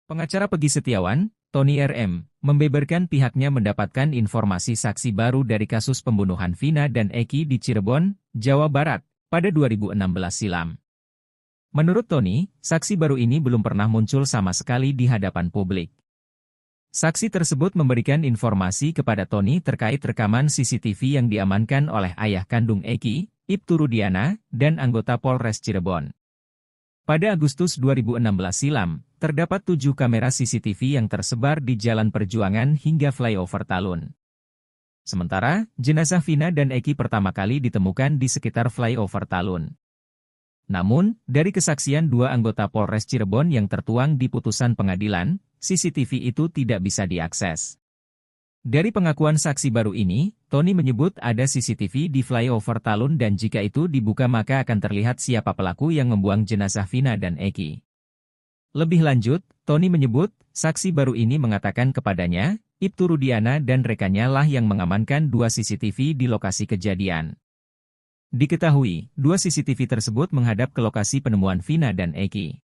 Pengacara Peggy Setiawan, Tony RM, membeberkan pihaknya mendapatkan informasi saksi baru dari kasus pembunuhan Vina dan Eki di Cirebon, Jawa Barat, pada 2016 silam. Menurut Tony, saksi baru ini belum pernah muncul sama sekali di hadapan publik. Saksi tersebut memberikan informasi kepada Tony terkait rekaman CCTV yang diamankan oleh ayah kandung Eki, Ibtu Rudiana, dan anggota Polres Cirebon. Pada Agustus 2016 silam, terdapat 7 kamera CCTV yang tersebar di Jalan Perjuangan hingga flyover Talun. Sementara, jenazah Vina dan Eki pertama kali ditemukan di sekitar flyover Talun. Namun, dari kesaksian 2 anggota Polres Cirebon yang tertuang di putusan pengadilan, CCTV itu tidak bisa diakses. Dari pengakuan saksi baru ini, Tony menyebut ada CCTV di flyover Talun dan jika itu dibuka maka akan terlihat siapa pelaku yang membuang jenazah Vina dan Eki. Lebih lanjut, Tony menyebut, saksi baru ini mengatakan kepadanya, Ibtu Rudiana dan rekannya lah yang mengamankan 2 CCTV di lokasi kejadian. Diketahui, 2 CCTV tersebut menghadap ke lokasi penemuan Vina dan Eki.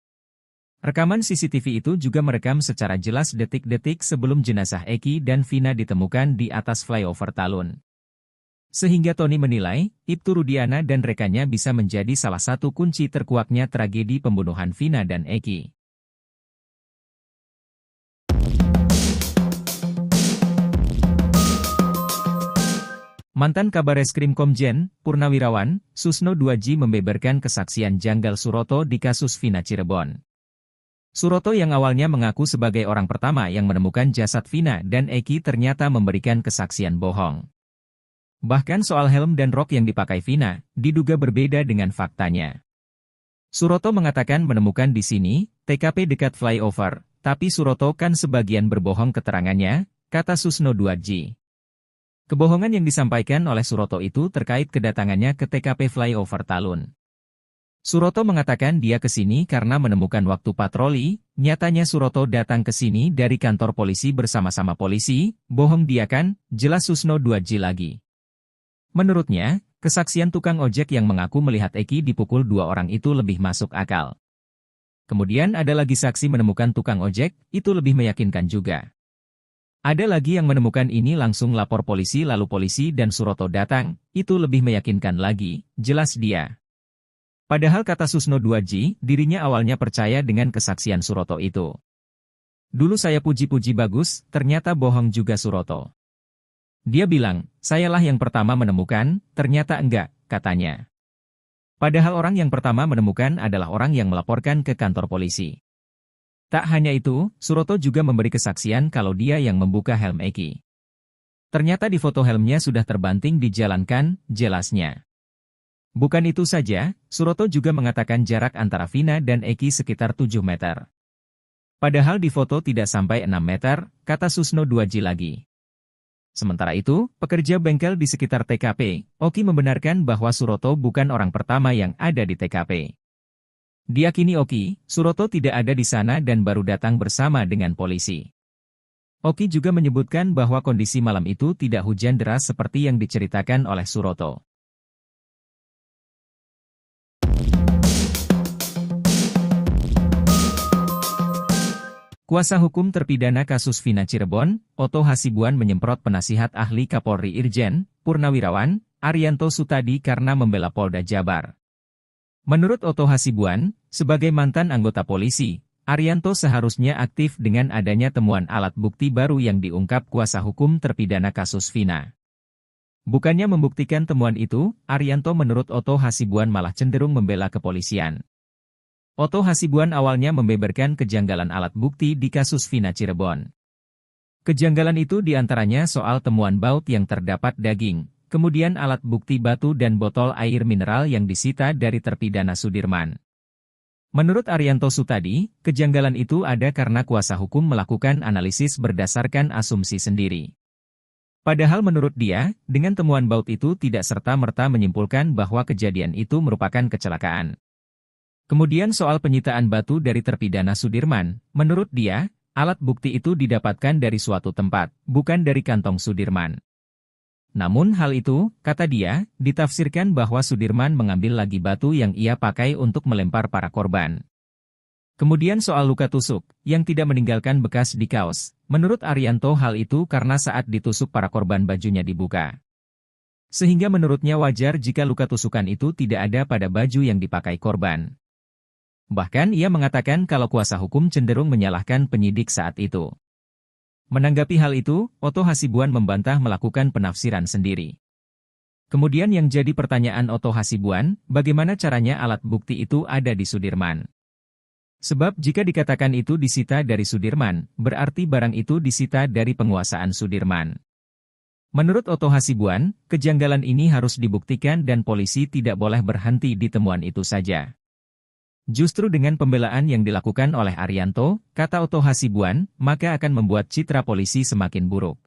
Rekaman CCTV itu juga merekam secara jelas detik-detik sebelum jenazah Eki dan Vina ditemukan di atas flyover Talun. Sehingga Tony menilai, Ibtu Rudiana dan rekannya bisa menjadi salah satu kunci terkuaknya tragedi pembunuhan Vina dan Eki. Mantan Kabareskrim Komjen, Purnawirawan, Susno Duaji membeberkan kesaksian janggal Suroto di kasus Vina Cirebon. Suroto yang awalnya mengaku sebagai orang pertama yang menemukan jasad Vina dan Eki ternyata memberikan kesaksian bohong. Bahkan soal helm dan rok yang dipakai Vina, diduga berbeda dengan faktanya. Suroto mengatakan menemukan di sini, TKP dekat flyover, tapi Suroto kan sebagian berbohong keterangannya, kata Susno Duaji. Kebohongan yang disampaikan oleh Suroto itu terkait kedatangannya ke TKP flyover Talun. Suroto mengatakan dia ke sini karena menemukan waktu patroli, nyatanya Suroto datang ke sini dari kantor polisi bersama-sama polisi, bohong dia kan, jelas Susno Duaji lagi. Menurutnya, kesaksian tukang ojek yang mengaku melihat Eki dipukul 2 orang itu lebih masuk akal. Kemudian ada lagi saksi menemukan tukang ojek, itu lebih meyakinkan juga. Ada lagi yang menemukan ini langsung lapor polisi lalu polisi dan Suroto datang, itu lebih meyakinkan lagi, jelas dia. Padahal kata Susno Duaji, dirinya awalnya percaya dengan kesaksian Suroto itu. Dulu saya puji-puji bagus, ternyata bohong juga Suroto. Dia bilang, sayalah yang pertama menemukan, ternyata enggak, katanya. Padahal orang yang pertama menemukan adalah orang yang melaporkan ke kantor polisi. Tak hanya itu, Suroto juga memberi kesaksian kalau dia yang membuka helm Eki. Ternyata di foto helmnya sudah terbanting dijalankan, jelasnya. Bukan itu saja, Suroto juga mengatakan jarak antara Vina dan Eki sekitar 7 meter. Padahal di foto tidak sampai 6 meter, kata Susno Duaji lagi. Sementara itu, pekerja bengkel di sekitar TKP, Oki membenarkan bahwa Suroto bukan orang pertama yang ada di TKP. Diyakini Oki, Suroto tidak ada di sana dan baru datang bersama dengan polisi. Oki juga menyebutkan bahwa kondisi malam itu tidak hujan deras seperti yang diceritakan oleh Suroto. Kuasa hukum terpidana kasus Vina Cirebon, Oto Hasibuan menyemprot penasihat ahli Kapolri Irjen, Purnawirawan, Arianto Sutadi karena membela Polda Jabar. Menurut Oto Hasibuan, sebagai mantan anggota polisi, Arianto seharusnya aktif dengan adanya temuan alat bukti baru yang diungkap kuasa hukum terpidana kasus Vina. Bukannya membuktikan temuan itu, Arianto menurut Oto Hasibuan malah cenderung membela kepolisian. Oto Hasibuan awalnya membeberkan kejanggalan alat bukti di kasus Vina Cirebon. Kejanggalan itu diantaranya soal temuan baut yang terdapat daging, kemudian alat bukti batu dan botol air mineral yang disita dari terpidana Sudirman. Menurut Arianto Sutadi, kejanggalan itu ada karena kuasa hukum melakukan analisis berdasarkan asumsi sendiri. Padahal menurut dia, dengan temuan baut itu tidak serta-merta menyimpulkan bahwa kejadian itu merupakan kecelakaan. Kemudian soal penyitaan batu dari terpidana Sudirman, menurut dia, alat bukti itu didapatkan dari suatu tempat, bukan dari kantong Sudirman. Namun hal itu, kata dia, ditafsirkan bahwa Sudirman mengambil lagi batu yang ia pakai untuk melempar para korban. Kemudian soal luka tusuk, yang tidak meninggalkan bekas di kaos. Menurut Arianto hal itu karena saat ditusuk para korban bajunya dibuka. Sehingga menurutnya wajar jika luka tusukan itu tidak ada pada baju yang dipakai korban. Bahkan ia mengatakan kalau kuasa hukum cenderung menyalahkan penyidik saat itu. Menanggapi hal itu, Otto Hasibuan membantah melakukan penafsiran sendiri. Kemudian yang jadi pertanyaan Otto Hasibuan, bagaimana caranya alat bukti itu ada di Sudirman? Sebab jika dikatakan itu disita dari Sudirman, berarti barang itu disita dari penguasaan Sudirman. Menurut Otto Hasibuan, kejanggalan ini harus dibuktikan dan polisi tidak boleh berhenti di temuan itu saja. Justru dengan pembelaan yang dilakukan oleh Arianto, kata Otto Hasibuan, maka akan membuat citra polisi semakin buruk.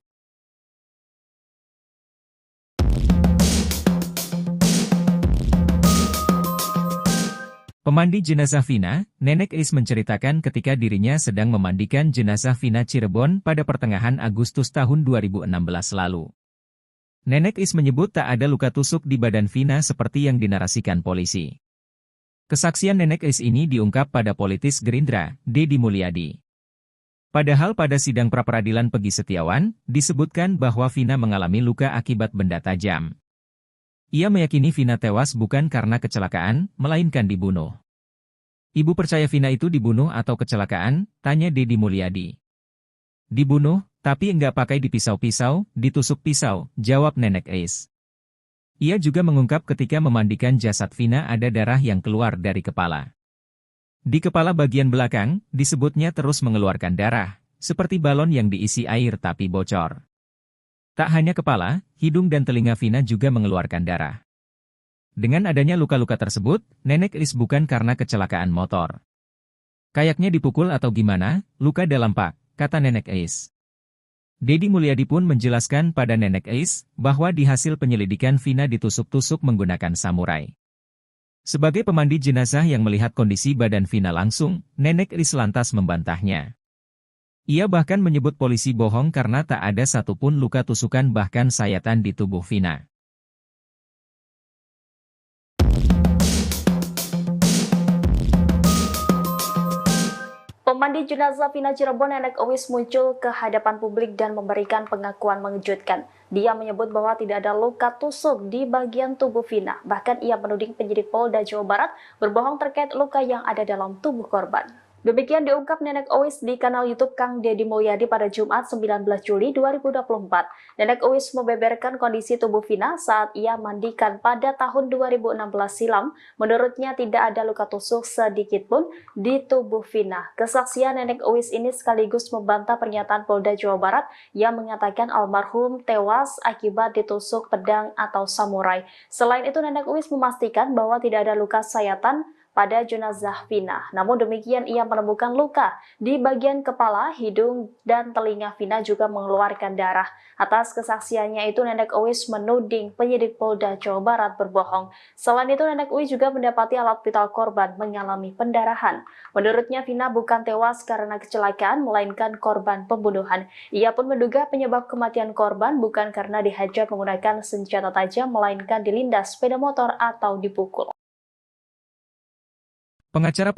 Pemandi jenazah Vina, Nenek Is menceritakan ketika dirinya sedang memandikan jenazah Vina Cirebon pada pertengahan Agustus tahun 2016 lalu. Nenek Is menyebut tak ada luka tusuk di badan Vina seperti yang dinarasikan polisi. Kesaksian Nenek Is ini diungkap pada politis Gerindra, Deddy Mulyadi. Padahal pada sidang pra-peradilan Pegi Setiawan, disebutkan bahwa Vina mengalami luka akibat benda tajam. Ia meyakini Vina tewas bukan karena kecelakaan, melainkan dibunuh. Ibu percaya Vina itu dibunuh atau kecelakaan? Tanya Deddy Mulyadi. Dibunuh, tapi enggak pakai dipisau-pisau, ditusuk pisau, jawab Nenek Is. Ia juga mengungkap ketika memandikan jasad Vina ada darah yang keluar dari kepala. Di kepala bagian belakang, disebutnya terus mengeluarkan darah, seperti balon yang diisi air tapi bocor. Tak hanya kepala, hidung dan telinga Vina juga mengeluarkan darah. Dengan adanya luka-luka tersebut, Nenek Is bukan karena kecelakaan motor. Kayaknya dipukul atau gimana, luka dalam pak, kata Nenek Is. Deddy Mulyadi pun menjelaskan pada Nenek Is, bahwa di hasil penyelidikan Vina ditusuk-tusuk menggunakan samurai. Sebagai pemandi jenazah yang melihat kondisi badan Vina langsung, Nenek Is lantas membantahnya. Ia bahkan menyebut polisi bohong karena tak ada satupun luka tusukan bahkan sayatan di tubuh Vina. Pemandi jenazah Vina Cirebon Nenek Owis muncul ke hadapan publik dan memberikan pengakuan mengejutkan. Dia menyebut bahwa tidak ada luka tusuk di bagian tubuh Vina. Bahkan ia menuding penyidik Polda Jawa Barat berbohong terkait luka yang ada dalam tubuh korban. Demikian diungkap Nenek Owis di kanal YouTube Kang Deddy Mulyadi pada Jumat 19 Juli 2024. Nenek Owis membeberkan kondisi tubuh Vina saat ia mandikan pada tahun 2016 silam. Menurutnya tidak ada luka tusuk sedikit pun di tubuh Vina. Kesaksian Nenek Owis ini sekaligus membantah pernyataan Polda Jawa Barat yang mengatakan almarhum tewas akibat ditusuk pedang atau samurai. Selain itu, Nenek Owis memastikan bahwa tidak ada luka sayatan pada jenazah Vina. Namun demikian ia menemukan luka di bagian kepala, hidung, dan telinga Vina juga mengeluarkan darah. Atas kesaksiannya itu Nenek Owis menuding penyidik Polda Jawa Barat berbohong. Selain itu Nenek Owis juga mendapati alat vital korban mengalami pendarahan. Menurutnya Vina bukan tewas karena kecelakaan melainkan korban pembunuhan. Ia pun menduga penyebab kematian korban bukan karena dihajar menggunakan senjata tajam melainkan dilindas sepeda motor atau dipukul. Pengacara